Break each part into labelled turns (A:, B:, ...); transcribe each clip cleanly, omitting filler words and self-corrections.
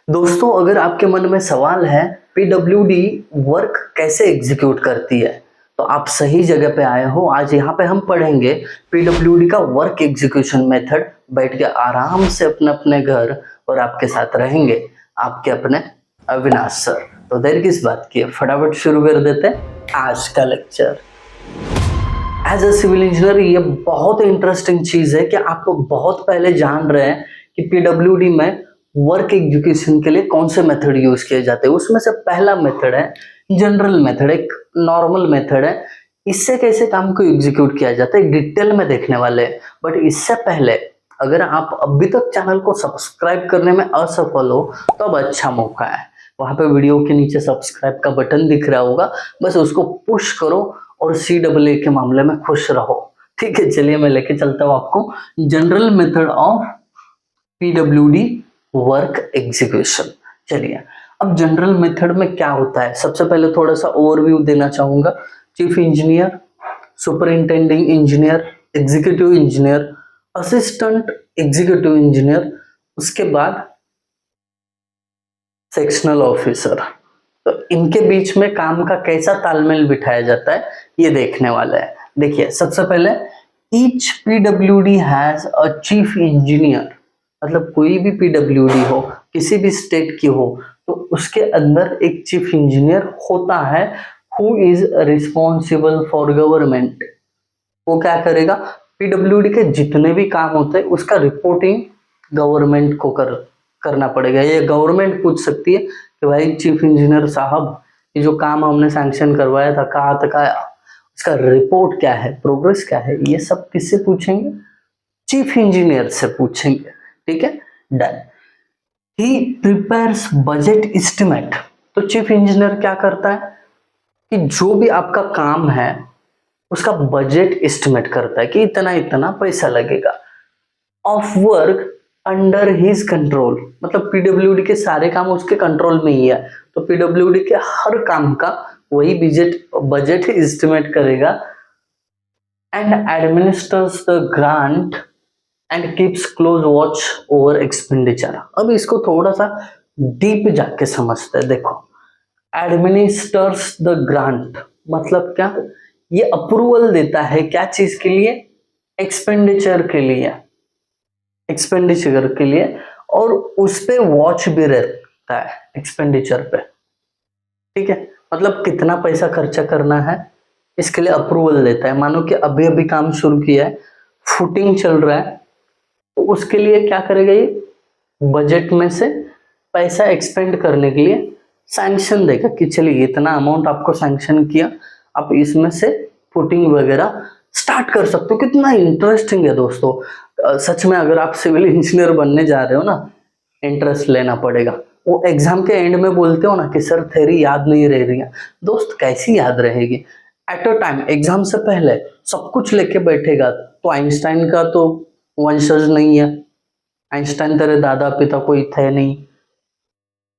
A: दोस्तों, अगर आपके मन में सवाल है पीडब्ल्यूडी वर्क कैसे एग्जीक्यूट करती है, तो आप सही जगह पे आए हो। आज यहाँ पे हम पढ़ेंगे पीडब्ल्यूडी का वर्क एग्जीक्यूशन मेथड। बैठ के आराम से अपने अपने घर और आपके साथ रहेंगे आपके अपने अविनाश सर। तो देर किस बात की है, फटाफट शुरू कर देते हैं आज का lecture. As a civil engineer ये बहुत इंटरेस्टिंग चीज है कि आप बहुत पहले जान रहे हैं कि पीडब्ल्यूडी में वर्क एग्जीक्यूशन के लिए कौन से मेथड यूज किए जाते हैं। उसमें से पहला मेथड है जनरल मेथड, एक नॉर्मल मेथड है। इससे कैसे काम को एग्जीक्यूट किया जाता है डिटेल में देखने वाले हैं। बट इससे पहले अगर आप अभी तक चैनल को सब्सक्राइब करने में असफल हो तो अब अच्छा मौका है। वहां पे वीडियो के नीचे सब्सक्राइब का बटन दिख रहा होगा, बस उसको पुश करो और CAA के मामले में खुश रहो। ठीक है, चलिए मैं लेके चलता हूँ आपको general method of PWD work execution. चलिए, अब जनरल मेथड में क्या होता है, सबसे पहले थोड़ा सा ओवरव्यू देना चाहूंगा। Chief engineer, superintending engineer, executive engineer, assistant executive engineer, उसके बाद सेक्शनल ऑफिसर। तो इनके बीच में काम का कैसा तालमेल बिठाया जाता है ये देखने वाला है। देखिए, सबसे पहले each PWD has a chief engineer. मतलब कोई भी पीडब्ल्यूडी हो, किसी भी स्टेट की हो, तो उसके अंदर एक चीफ इंजीनियर होता है who is responsible for government. वो क्या करेगा, पीडब्ल्यूडी के जितने भी काम होते हैं उसका रिपोर्टिंग गवर्नमेंट को करना पड़ेगा। ये गवर्नमेंट पूछ सकती है कि भाई चीफ इंजीनियर साहब, ये जो काम हमने सैंक्शन करवाया था कहाँ तक आया, उसका रिपोर्ट क्या है, प्रोग्रेस क्या है, ये सब किससे पूछेंगे, चीफ इंजीनियर से पूछेंगे। ठीक है, डन। ही प्रिपेयर्स बजट एस्टिमेट। तो चीफ इंजीनियर क्या करता है कि जो भी आपका काम है उसका बजट एस्टिमेट करता है कि इतना इतना पैसा लगेगा। Of work under his control, मतलब पीडब्ल्यूडी के सारे काम उसके कंट्रोल में ही है, तो पीडब्ल्यूडी के हर काम का वही बजट एस्टिमेट करेगा। And administers the grant and keeps close watch over expenditure. अब इसको थोड़ा सा डीप जाके समझते हैं। देखो, एडमिनिस्टर्स द ग्रांट मतलब क्या, ये अप्रूवल देता है क्या चीज के लिए, एक्सपेंडिचर के लिए, एक्सपेंडिचर के लिए, और उस पे वॉच भी रहता है एक्सपेंडिचर पे। ठीक है, मतलब कितना पैसा खर्चा करना है इसके लिए अप्रूवल देता है। मानो कि अभी अभी काम शुरू किया है, फुटिंग चल रहा है, तो उसके लिए क्या करेगा, ये बजट में से पैसा एक्सपेंड करने के लिए सैंक्शन देगा कि चलिए इतना अमाउंट आपको सैंक्शन किया, आप इसमें से फुटिंग वगैरह स्टार्ट कर सकते हो। कितना इंटरेस्टिंग है दोस्तों। सच में अगर आप सिविल इंजीनियर बनने जा रहे हो ना, इंटरेस्ट लेना पड़ेगा। वो एग्जाम के एंड में बोलते हो ना कि सर थ्योरी याद नहीं रह रही है, दोस्त कैसी याद रहेगी। एट अ टाइम एग्जाम से पहले सब कुछ लेके बैठेगा तो आइंस्टाइन का तो वंशज नहीं है, आइंस्टाइन तेरे दादा पिता कोई थे नहीं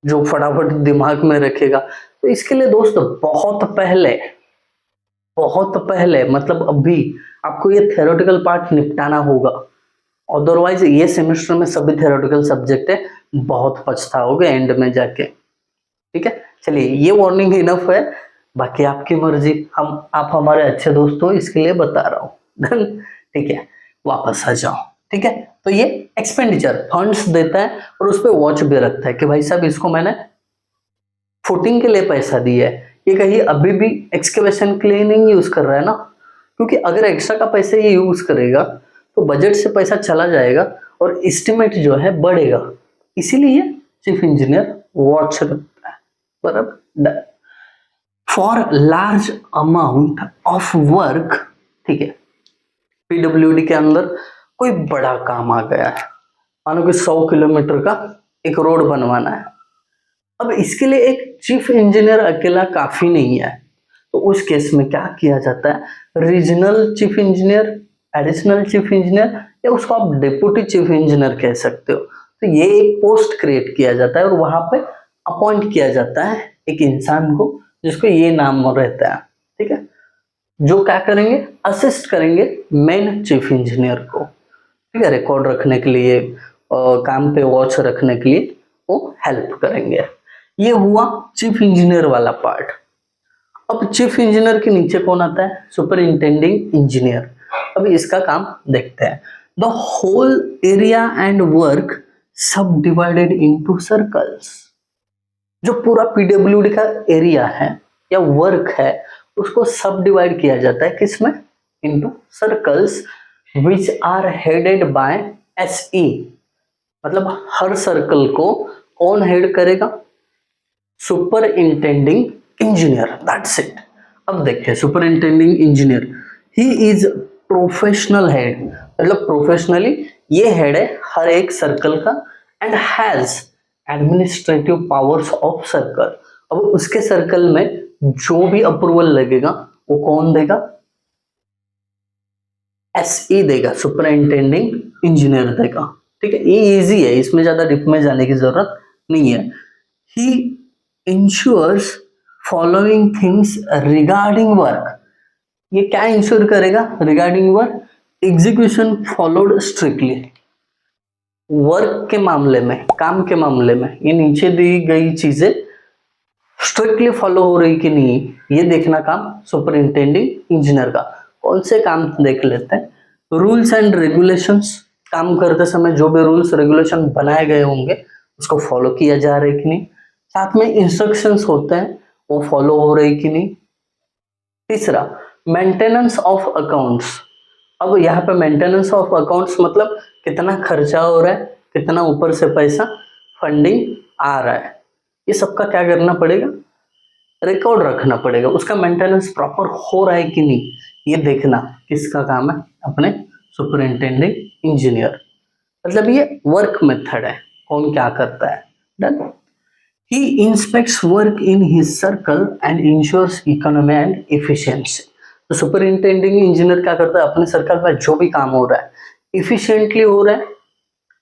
A: जो फटाफट दिमाग में रखेगा। तो इसके लिए दोस्त बहुत पहले मतलब अभी आपको ये थ्योरेटिकल पार्ट निपटाना होगा। अदरवाइज ये सेमेस्टर में सभी थ्योरेटिकल सब्जेक्ट है, बहुत पछताओगे एंड में जाके। ठीक है, चलिए ये वार्निंग इनफ है, बाकी आपकी मर्जी। आप हमारे अच्छे दोस्त हो इसके लिए बता रहा हूँ। ठीक है, वापस आ जाओ। ठीक है, तो ये एक्सपेंडिचर फंड्स देता है और उस पर वॉच भी रखता है कि भाई साहब इसको मैंने फुटिंग के लिए पैसा दिया है, ये कहीं अभी भी एक्सकेवेशन के लिए नहीं यूज कर रहा है ना, क्योंकि अगर एक्स्ट्रा का पैसा ये यूज करेगा तो बजट से पैसा चला जाएगा और एस्टिमेट जो है बढ़ेगा। इसीलिए चीफ इंजीनियर वॉच रखता है। बराबर, for large amount of work. ठीक है, पीडब्ल्यूडी के अंदर कोई बड़ा काम आ गया है, मानो कि 100 किलोमीटर का एक रोड बनवाना है। अब इसके लिए एक चीफ इंजीनियर अकेला काफी नहीं है, तो उस केस में क्या किया जाता है, regional chief engineer, additional chief engineer, या उसको आप डिप्टी चीफ इंजीनियर कह सकते हो। तो ये एक पोस्ट क्रिएट किया जाता है और वहां पे अपॉइंट किया जाता है एक इंसान को जिसको ये नाम रहता है। ठीक है, जो क्या करेंगे, असिस्ट करेंगे मेन चीफ इंजीनियर को। ठीक है, रिकॉर्ड रखने के लिए, काम पे वॉच रखने के लिए वो हेल्प करेंगे। ये हुआ चीफ इंजीनियर वाला पार्ट। अब चीफ इंजीनियर के नीचे कौन आता है? Superintending engineer. अभी इसका काम देखते हैं। The whole area and work सब डिवाइडेड इनटू सर्कल्स। जो पूरा पीडब्ल्यूडी का एरिया है या वर्क है उसको सब डिवाइड किया जाता है किसमें? Into circles which are headed by SE. मतलब हर सर्कल को कौन हेड करेगा? Superintending engineer, that's it. अब देखिए superintending engineer, he is professional head, मतलब प्रोफेशनली ये हेड है हर एक सर्कल का, and has administrative powers of circle. अब उसके सर्कल में जो भी अप्रूवल लगेगा वो कौन देगा? एसई देगा, सुपरिंटेंडिंग इंजीनियर देगा। ठीक है, ये इजी है, इसमें ज्यादा डिप में जाने की जरूरत नहीं है। He ensures following things regarding work. ये क्या इंश्योर करेगा regarding work? Execution followed strictly. Work के मामले में, काम के मामले में ये नीचे दी गई चीजें स्ट्रिक्टली फॉलो हो रही कि नहीं, ये देखना काम सुपरिंटेंडिंग इंजीनियर का। कौन से काम देख लेते हैं? रूल्स एंड रेगुलेशंस, काम करते समय जो भी रूल्स रेगुलेशन बनाए गए होंगे उसको फॉलो किया जा रहा है कि नहीं। साथ में इंस्ट्रक्शंस होते हैं वो फॉलो हो रही कि नहीं। तीसरा, मेंटेनेंस ऑफ अकाउंट्स। अब यहाँ पे मेंटेनेंस ऑफ अकाउंट्स मतलब कितना खर्चा हो रहा है, कितना ऊपर से पैसा फंडिंग आ रहा है, ये सबका क्या करना पड़ेगा? रिकॉर्ड रखना पड़ेगा। उसका मेंटेनेंस प्रॉपर हो रहा है कि नहीं ये देखना किसका काम है? अपने सुपरिंटेंडिंग इंजीनियर। मतलब ये वर्क मेथड है, कौन क्या करता है। Done. He inspects work in his circle and ensures economy and efficiency. तो सुपरिंटेंडिंग इंजीनियर क्या करता है? अपने सर्कल में जो भी काम हो रहा है इफिशिएंटली हो रहा है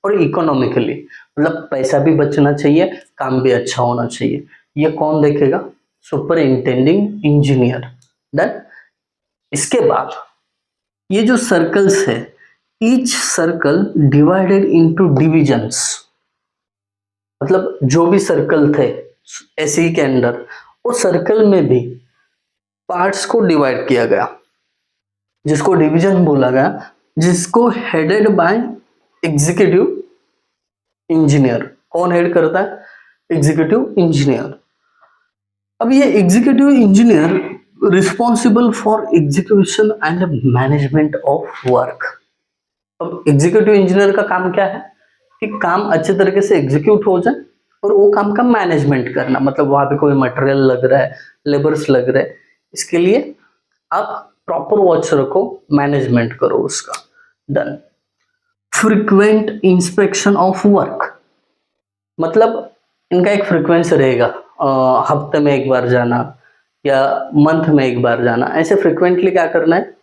A: और इकोनॉमिकली, मतलब पैसा भी बचना चाहिए, काम भी अच्छा होना चाहिए, ये कौन देखेगा? Superintending engineer. डन। इसके बाद ये जो सर्कल्स है, each circle divided into divisions. मतलब जो भी सर्कल थे एसई के अंदर, उस सर्कल में भी पार्ट्स को डिवाइड किया गया, जिसको डिवीजन बोला गया, जिसको हेडेड बाय एग्जीक्यूटिव इंजीनियर। कौन हेड करता है? Executive engineer. अब ये executive engineer responsible for execution and management of work. अब एग्जीक्यूटिव इंजीनियर का काम क्या है? कि काम अच्छे तरीके से एग्जीक्यूट हो जाए और वो काम का मैनेजमेंट करना। मतलब वहां पे कोई मटेरियल लग रहा है, लेबर्स लग रहे हैं, इसके लिए आप प्रॉपर वॉच रखो, मैनेजमेंट करो उसका। Done. Frequent inspection of work, मतलब इनका एक फ्रीक्वेंसी रहेगा, हफ्ते में एक बार जाना या मंथ में एक बार जाना, ऐसे फ्रीक्वेंटली क्या करना है?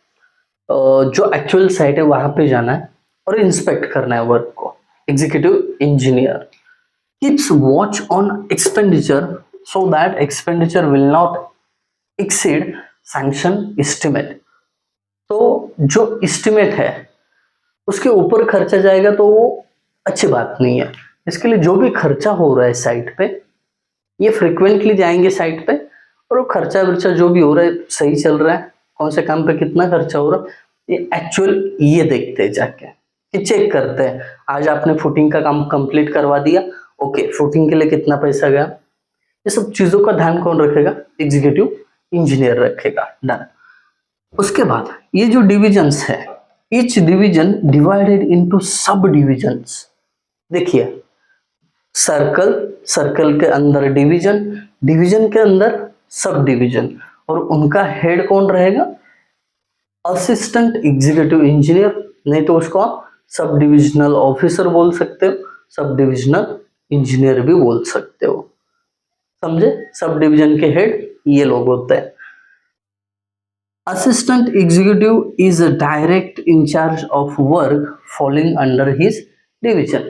A: जो एक्चुअल साइट है वहां पे जाना है और इंस्पेक्ट करना है वर्क को। Executive engineer keeps watch on expenditure so that expenditure will not exceed sanction estimate। तो जो estimate है उसके ऊपर खर्चा जाएगा तो वो अच्छी बात नहीं है। इसके लिए जो भी खर्चा हो रहा है साइट पे, ये फ्रिक्वेंटली जाएंगे साइट पे और वो खर्चा वर्चा जो भी हो रहा है सही चल रहा है, कौन से काम पे कितना खर्चा हो रहा है, ये एक्चुअल ये देखते हैं जाके, कि चेक करते हैं। आज आपने फुटिंग का काम कंप्लीट करवा दिया, ओके, फुटिंग के लिए कितना पैसा गया, ये सब चीजों का ध्यान कौन रखेगा? एग्जीक्यूटिव इंजीनियर रखेगा। डन। उसके बाद ये जो डिविजन्स है, ईच डिवीजन डिवाइडेड इनटू सब डिविजन्स। देखिए सर्कल, सर्कल के अंदर डिवीजन, डिवीजन के अंदर सब डिवीजन, और उनका हेड कौन रहेगा? असिस्टेंट एग्जीक्यूटिव इंजीनियर, नहीं तो उसको आप सब डिविजनल ऑफिसर बोल सकते हो, सब डिविजनल इंजीनियर भी बोल सकते हो। समझे? सब डिवीजन के हेड ये लोग होते हैं। Assistant executive is a direct incharge of work falling under his division.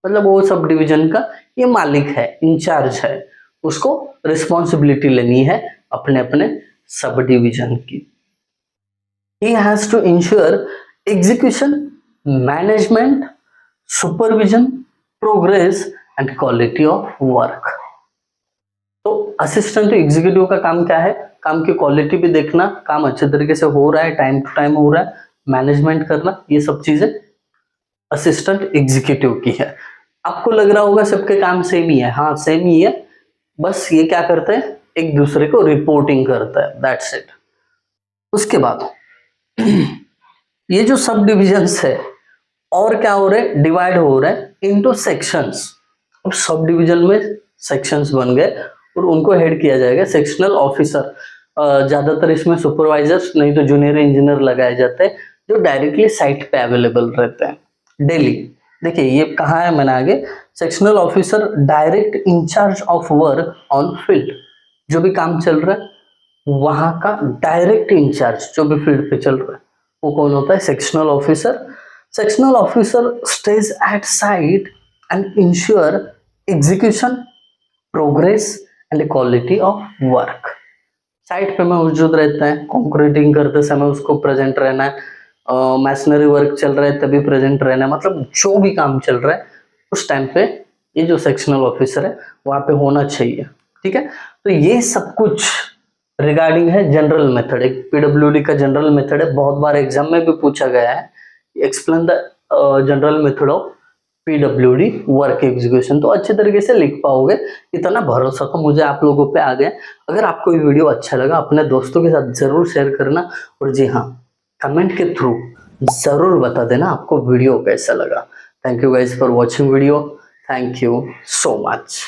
A: मतलब वो सब डिवीजन का ये मालिक है, इंचार्ज है, उसको रिस्पॉन्सिबिलिटी लेनी है अपने अपने सब डिवीजन की। He has to ensure execution, management, supervision, progress and quality of work. तो असिस्टेंट टू एग्जीक्यूटिव का काम क्या है? काम की क्वालिटी भी देखना, काम अच्छे तरीके से हो रहा है, टाइम टू टाइम हो रहा है, मैनेजमेंट करना, ये सब चीजें असिस्टेंट एग्जीक्यूटिव की है। आपको लग रहा होगा सबके काम सेम ही है, हाँ सेम ही है, बस ये क्या करते हैं, एक दूसरे को रिपोर्टिंग करता है, दैट्स इट। उसके बाद ये जो सब डिविजन्स है और क्या हो रहे हैं, डिवाइड हो रहे हैं इनटू सेक्शंस। अब सब डिवीजन में सेक्शंस बन गए और उनको हेड किया जाएगा सेक्शनल ऑफिसर। ज्यादातर इसमें सुपरवाइजर्स नहीं तो जूनियर इंजीनियर लगाए जाते हैं जो डायरेक्टली साइट पे अवेलेबल रहते हैं डेली। देखिए ये कहाँ है, मैंने आगे, sectional officer direct incharge of work on field, जो भी काम चल रहा है वहां का डायरेक्ट इंचार्ज, जो भी फील्ड पे चल रहा है वो कौन होता है, sectional officer. Sectional officer stays at site and ensure execution, progress and quality of work. Site पे मौजूद रहता है, कंक्रीटिंग करते समय उसको प्रेजेंट रहना है, मैशनरी वर्क चल रहा है तभी प्रेजेंट रहना है, मतलब जो भी काम चल रहा है उस टाइम पे ये जो सेक्शनल ऑफिसर है वहां पे होना चाहिए। ठीक है, तो ये सब कुछ रिगार्डिंग है जनरल मेथड। एक पीडब्ल्यूडी का जनरल मेथड है, बहुत बार एग्जाम में भी पूछा गया है, explain the general method of PWD work execution. तो अच्छे तरीके से लिख पाओगे, इतना भरोसा तो मुझे आप लोगों पे आ गया। अगर आपको ये वीडियो अच्छा लगा अपने दोस्तों के साथ जरूर शेयर करना, और जी हाँ कमेंट के थ्रू जरूर बता देना आपको वीडियो कैसा लगा। Thank you guys for watching video, thank you so much.